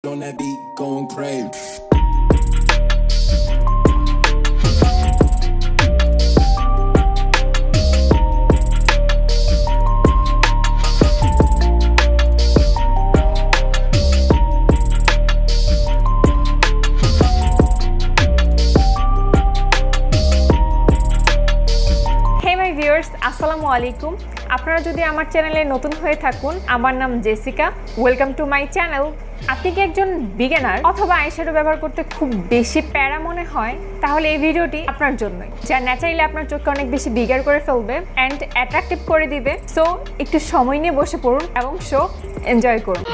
on that beat going crazy. আসসালামু আলাইকুম। আপনারা যদি আমার চ্যানেলে নতুন হয়ে থাকুন, আমার নাম Jessica. Welcome to my channel. আপনি কি একজন বিগিনার অথবা আইশ্যাডো ব্যবহার করতে খুব বেশি প্যারা মনে হয়, তাহলে এই ভিডিওটি আপনার জন্যই, যা ন্যাচারালি আপনার চোখকে অনেক বেশি বিগার করে ফেলবে অ্যান্ড অ্যাট্রাকটিভ করে দিবে। সো একটু সময় নিয়ে বসে পড়ুন এবং শো এনজয় করুন।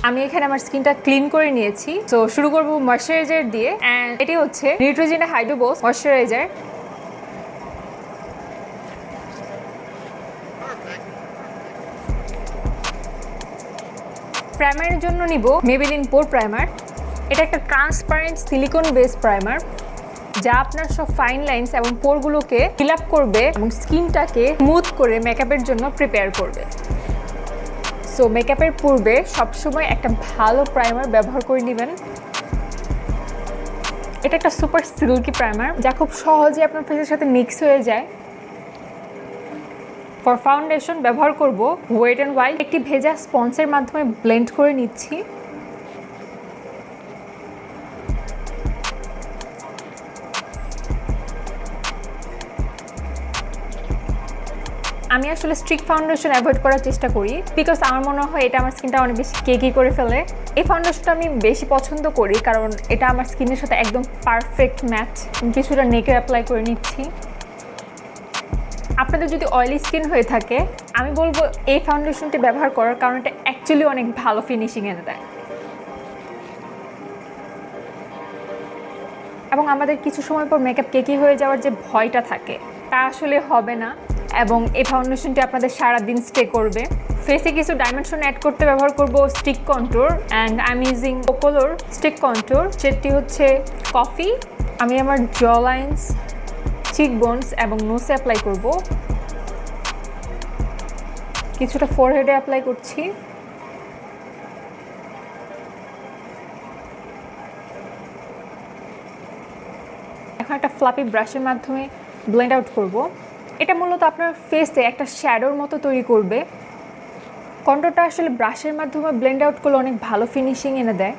আমি এখানে আমার স্কিনটা ক্লিন করে নিয়েছি। তো শুরু করব ময়শ্চারাইজার দিয়ে, এন্ড এটি হচ্ছে নিউট্রিজেনা হাইড্রো বুস্ট ময়শ্চারাইজার। প্রাইমারের জন্য নিব মেবেলিন পোর প্রাইমার। এটা একটা ট্রান্সপারেন্ট সিলিকন বেস প্রাইমার, যা আপনার সব ফাইন লাইন্স এবং পোরগুলোকে ফিল আপ করবে এবং স্কিনটাকে স্মুথ করে মেকআপের জন্য প্রিপেয়ার করবে। সো মেকআপের পূর্বে সবসময় একটা ভালো প্রাইমার ব্যবহার করে নেবেন। এটা একটা সুপার সিল্কি প্রাইমার, যা খুব সহজে আপনার ফেসের সাথে মিক্স হয়ে যায়। ফর ফাউন্ডেশন ব্যবহার করব ওয়েট অ্যান্ড ওয়াইল্ড। একটি ভেজা স্পঞ্জের মাধ্যমে ব্লেন্ড করে নিচ্ছি। আমি আসলে স্ট্রিক ফাউন্ডেশন অ্যাভয়েড করার চেষ্টা করি, বিকজ আমার মনে হয় এটা আমার স্কিনটা অনেক বেশি কেকি করে ফেলে। এই ফাউন্ডেশনটা আমি বেশি পছন্দ করি কারণ এটা আমার স্কিনের সাথে একদম পারফেক্ট ম্যাচ। কিছুটা নেকে অ্যাপ্লাই করে নিচ্ছি। আপনাদের যদি অয়েলি স্কিন হয়ে থাকে, আমি বলবো এই ফাউন্ডেশনটি ব্যবহার করার, কারণ এটা অ্যাকচুয়ালি অনেক ভালো ফিনিশিং এনে দেয়। এবং আমাদের কিছু সময় পর মেকআপ কেকি হয়ে যাওয়ার যে ভয়টা থাকে, তা আসলে হবে না। এবং এই ফাউন্ডেশনটি আপনাদের সারাদিন স্টে করবে। ফেসে কিছু ডাইমেনশন অ্যাড করতে ব্যবহার করব stick contour, and I am using Kokolor stick contour. সেটি হচ্ছে কফি। আমি আমার জ লাইন্স, চিক বোনস এবং নোসে অ্যাপ্লাই করব। কিছুটা ফোরহেডে অ্যাপ্লাই করছি। এখন একটা ফ্লাপি ব্রাশের মাধ্যমে ব্লেন্ড আউট করব। এটা মূলত আপনার ফেসে একটা শ্যাডোর মতো তৈরি করবে। কন্ট্যুরটা আসলে ব্রাশের মাধ্যমে ব্লেন্ড আউট করলে অনেক ভালো ফিনিশিং এনে দেয়।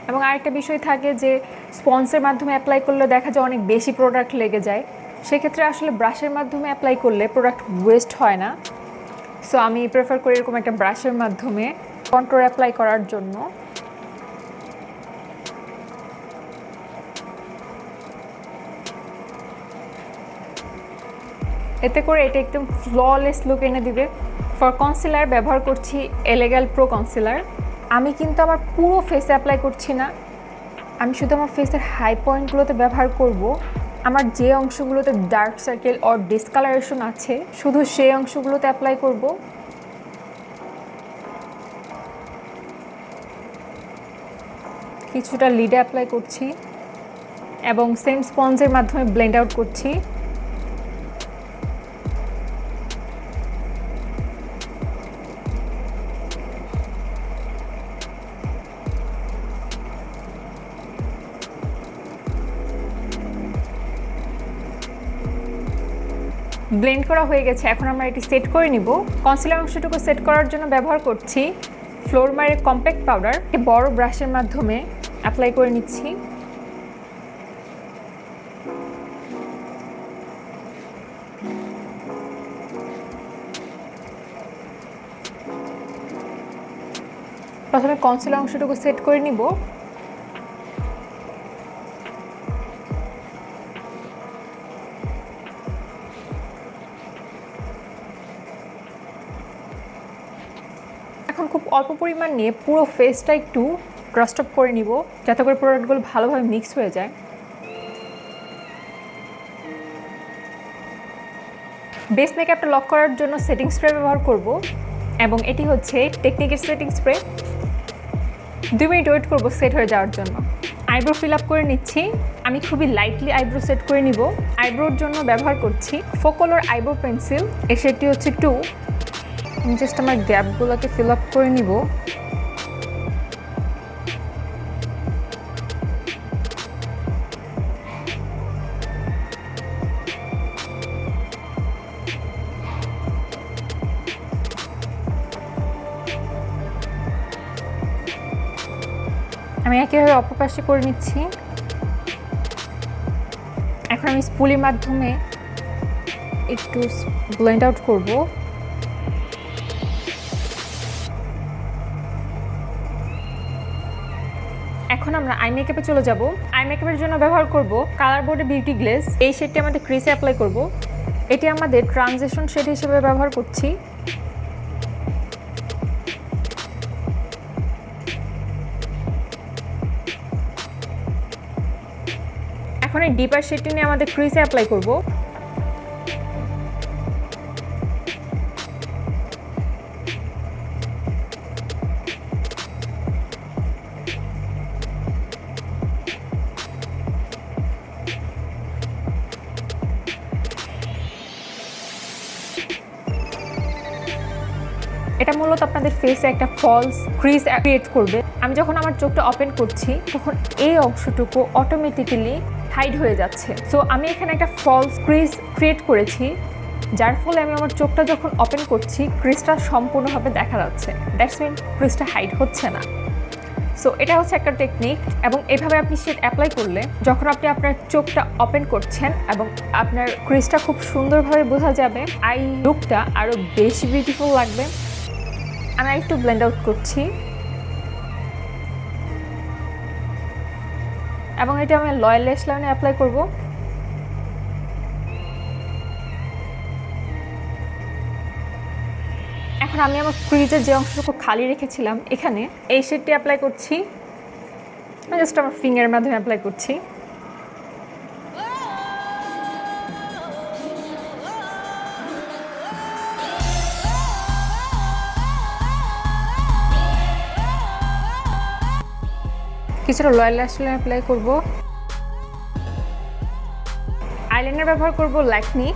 এবং আরেকটা বিষয় থাকে যে স্পঞ্জের মাধ্যমে অ্যাপ্লাই করলে দেখা যায় অনেক বেশি প্রোডাক্ট লেগে যায়। সেক্ষেত্রে আসলে ব্রাশের মাধ্যমে অ্যাপ্লাই করলে প্রোডাক্ট ওয়েস্ট হয় না। সো আমি প্রেফার করি এরকম একটা ব্রাশের মাধ্যমে কন্ট্যুর অ্যাপ্লাই করার জন্য। এতে করে এটা একদম ফ্ললেস লুক এনে দিবে। ফর কনসিলার ব্যবহার করছি এলেগাল প্রো কনসিলার। আমি কিন্তু আমার পুরো ফেসে অ্যাপ্লাই করছি না, আমি শুধু আমার ফেসের হাই পয়েন্টগুলোতে ব্যবহার করব। আমার যে অংশগুলোতে ডার্ক সার্কেল অর ডিসকালারেশন আছে, শুধু সেই অংশগুলোতে অ্যাপ্লাই করব। কিছুটা লিডে অ্যাপ্লাই করছি এবং সেম স্পঞ্জের মাধ্যমে ব্লেন্ড আউট করছি। ব্লেন্ড করা হয়ে গেছে, এখন আমরা এটি সেট করে নিব। কনসিলার অংশটুকু সেট করার জন্য ব্যবহার করছি ফ্লোরমারের কম্প্যাক্ট পাউডার। একটি বড় ব্রাশের মাধ্যমে অ্যাপ্লাই করে নিচ্ছি। প্রথমে কনসিলার অংশটুকু সেট করে নিব। এখন খুব অল্প পরিমাণ নিয়ে পুরো ফেসটা একটু ক্রাস্ট আপ করে নিব, যাতে করে প্রোডাক্টগুলো ভালোভাবে মিক্স হয়ে যায়। বেস মেকআপটা লক করার জন্য সেটিং স্প্রে ব্যবহার করব, এবং এটি হচ্ছে টেকনিকের সেটিং স্প্রে। 2 মিনিট ওয়েট করব সেট হয়ে যাওয়ার জন্য। আইব্রো ফিল আপ করে নিচ্ছি। আমি খুবই লাইটলি আইব্রো সেট করে নিব। আইব্রোর জন্য ব্যবহার করছি ফোকোলোর আইব্রো পেন্সিল, এর শেডটি হচ্ছে 2। আমি জাস্ট আমার গ্যাপগুলোকে ফিল আপ করে নিব। আমি একইভাবে অপর পাশে করে নিচ্ছি। এখন আমি স্পুলের মাধ্যমে একটু ব্লেন্ড আউট করব। এখন আমরা আই মেকআপে চলে যাব। আই মেকআপের জন্য ব্যবহার করব কালার বোর্ডে বিউটি গ্লেজ। এই শেডটি আমাদের ক্রিসে অ্যাপ্লাই করব। এটি আমাদের ট্রানজিশন শেড হিসেবে ব্যবহার করছি। এখন এই ডিপার শেডটি নিয়ে আমাদের ক্রিসে অ্যাপ্লাই করব। এটা মূলত আপনাদের ফেসে একটা ফলস ক্রিজ ক্রিয়েট করবে। আমি যখন আমার চোখটা ওপেন করছি তখন এই অংশটুকু অটোমেটিক্যালি হাইড হয়ে যাচ্ছে। সো আমি এখানে একটা ফলস ক্রিজ ক্রিয়েট করেছি, যার ফলে আমি আমার চোখটা যখন ওপেন করছি ক্রিজটা সম্পূর্ণভাবে দেখা যাচ্ছে। দ্যাটস মিন ক্রিজটা হাইড হচ্ছে না। সো এটা হচ্ছে একটা টেকনিক, এবং এভাবে আপনি শেড অ্যাপ্লাই করলে যখন আপনি আপনার চোখটা ওপেন করছেন এবং আপনার ক্রিজটা খুব সুন্দরভাবে বোঝা যাবে, আই লুকটা আরও বেশি বিউটিফুল লাগবে। আমি একটু ব্লেন্ড আউট করছি এবং এটা আমি লয়াল ল্যাশ লাইনে অ্যাপ্লাই করব। এখন আমি আমার ক্রিজের যে অংশটুকু খালি রেখেছিলাম এখানে এই শেডটি অ্যাপ্লাই করছি। আমি জাস্ট আমার ফিঙ্গারের মাধ্যমে অ্যাপ্লাই করছি। কিছুটা লয়াল ল্যাশ লাইন অ্যাপ্লাই করব। আইলাইনার ব্যবহার করব ল্যাকমি।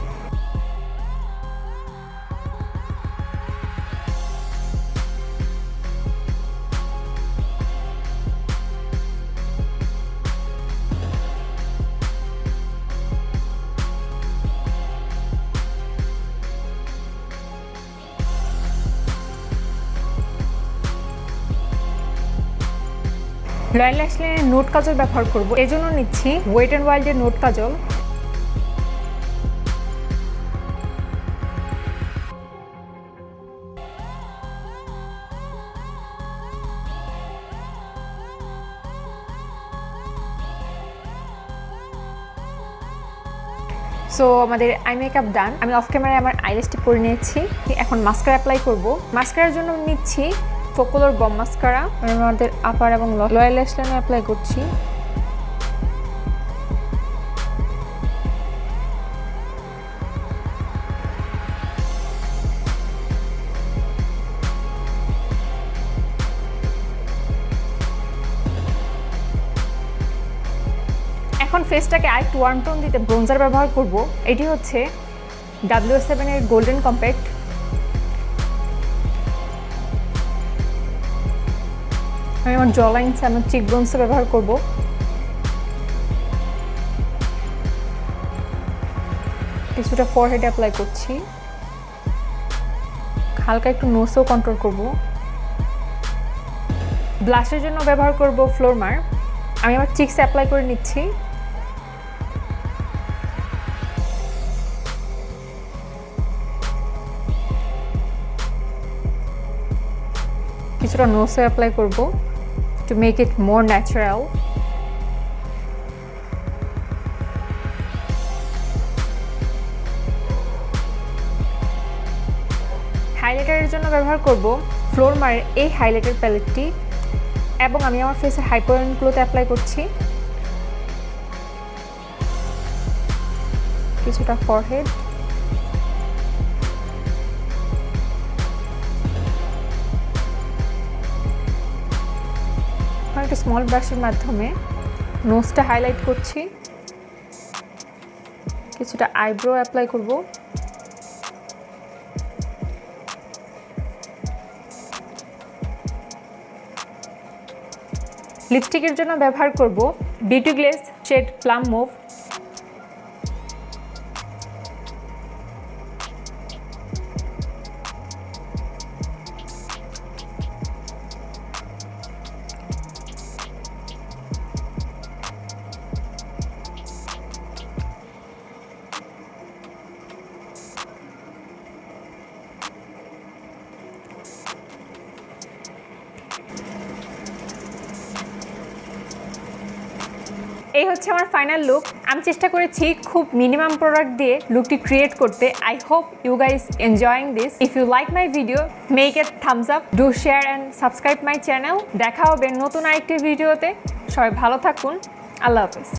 লয়াল ল্যাশ লাইনে নোট কাজল ব্যবহার করব, এজন্য নিচ্ছি ওয়েট অ্যান্ড ওয়াইল্ডের নোট কাজল। সো আমাদের আই মেকআপ ডান। আমি অফ ক্যামেরায় আমার আইল্যাশটি পরে নিয়েছি। এখন মাস্কারা অ্যাপ্লাই করব। মাস্কারার জন্য নিচ্ছি ফোকোলোর বম মাস্কারা। আমি আমাদের আপার এবং লোয়ার ল্যাশ লাইনে অ্যাপ্লাই করছি। এখন ফেসটাকে আরেকটু ওয়ার্ম টোন দিতে ব্রোঞ্জার ব্যবহার করব। এটি হচ্ছে W7 এর গোল্ডেন কম্প্যাক্ট। আমি আমার জ লাইনস এবং চিক বোনস ব্যবহার করব। কিছুটা ফরহেড অ্যাপ্লাই করছি। হালকা একটু নোসও কন্ট্রোল করব। ব্লাশের জন্য ব্যবহার করব ফ্লোরমার। আমি আমার চিক্স অ্যাপ্লাই করে নিচ্ছি। কিছুটা নোসও অ্যাপ্লাই করব to make it more natural. হাইলাইটারের জন্য ব্যবহার করব ফ্লোরমারের এই হাইলাইটার প্যালেটটি, এবং আমি আমার ফেসের হাই পয়েন্টগুলোতে অ্যাপ্লাই করছি। কিছুটা ফরহেড, একটা স্মল ব্রাশের মাধ্যমে নোজটা হাইলাইট করছি, কিছুটা আইব্রো অ্যাপ্লাই করব। লিপস্টিকের জন্য ব্যবহার করব beauty glaze shade plum move. এই হচ্ছে আমার ফাইনাল লুক। আমি চেষ্টা করেছি খুব মিনিমাম প্রোডাক্ট দিয়ে লুকটি ক্রিয়েট করতে। I hope you guys enjoying this. If you like my video make a thumbs up, do share and subscribe my channel. দেখা হবে নতুন আরেকটি ভিডিওতে। সবাই ভালো থাকুন। আল্লাহ হাফেজ।